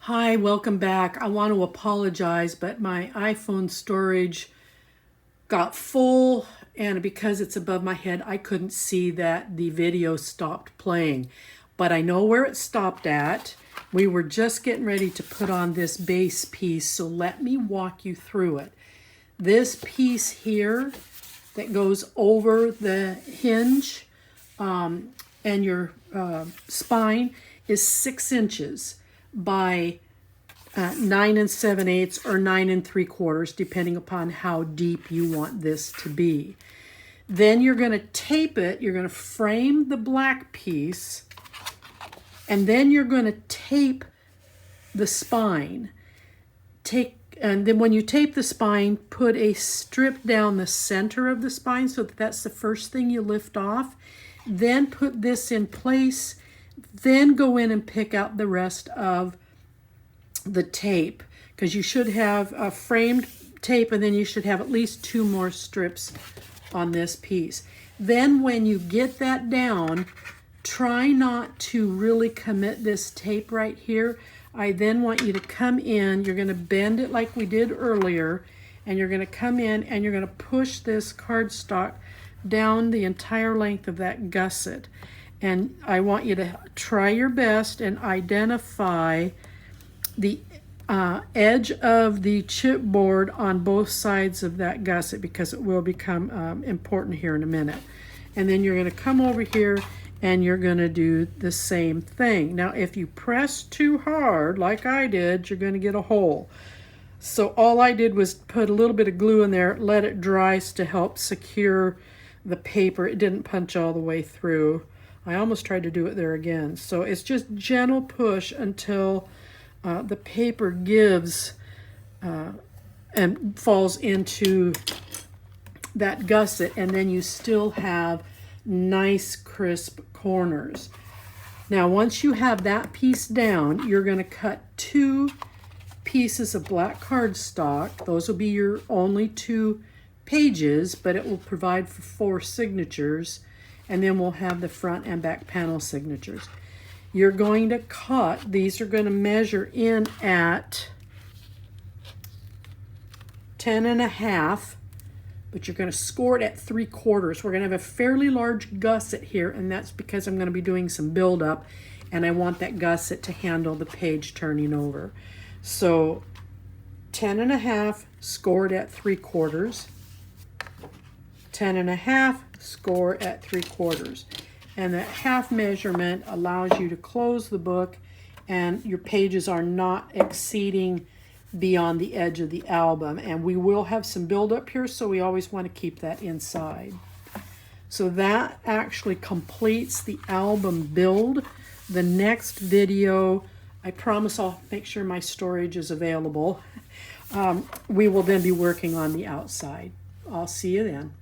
Hi, welcome back. I want to apologize, but my iPhone storage got full, and because it's above my head, I couldn't see that the video stopped playing. But I know where it stopped at. We were just getting ready to put on this base piece, so let me walk you through it. This piece here that goes over the hinge and your spine is 6 inches by 9 7/8 or 9 3/4, depending upon how deep you want this to be. Then you're going to tape it. You're going to frame the black piece, and then you're going to tape the spine. And then when you tape the spine, put a strip down the center of the spine so that that's the first thing you lift off. Then put this in place. Then go in and pick out the rest of the tape, because you should have a framed tape, and then you should have at least 2 more strips on this piece. Then when you get that down, try not to really commit this tape right here. I then want you to come in, you're going to bend it like we did earlier, and you're going to come in and you're going to push this cardstock down the entire length of that gusset. And I want you to try your best and identify the edge of the chipboard on both sides of that gusset, because it will become important here in a minute. And then you're going to come over here and you're going to do the same thing. Now, if you press too hard, like I did, you're going to get a hole. So all I did was put a little bit of glue in there, let it dry to help secure the paper. It didn't punch all the way through. I almost tried to do it there again. So it's just gentle push until the paper gives and falls into that gusset, and then you still have nice crisp corners. Now once you have that piece down, you're going to cut 2 pieces of black cardstock. Those will be your only 2 pages, but it will provide for 4 signatures, and then we'll have the front and back panel signatures. You're going to cut, these are going to measure in at 10.5, but you're going to score it at 3/4. We're going to have a fairly large gusset here, and that's because I'm going to be doing some buildup, and I want that gusset to handle the page turning over. So 10.5, scored at 3/4. 10.5, score at 3/4. And that half measurement allows you to close the book, and your pages are not exceeding beyond the edge of the album. And we will have some buildup here, so we always want to keep that inside. So that actually completes the album build. The next video, I promise I'll make sure my storage is available. We will then be working on the outside. I'll see you then.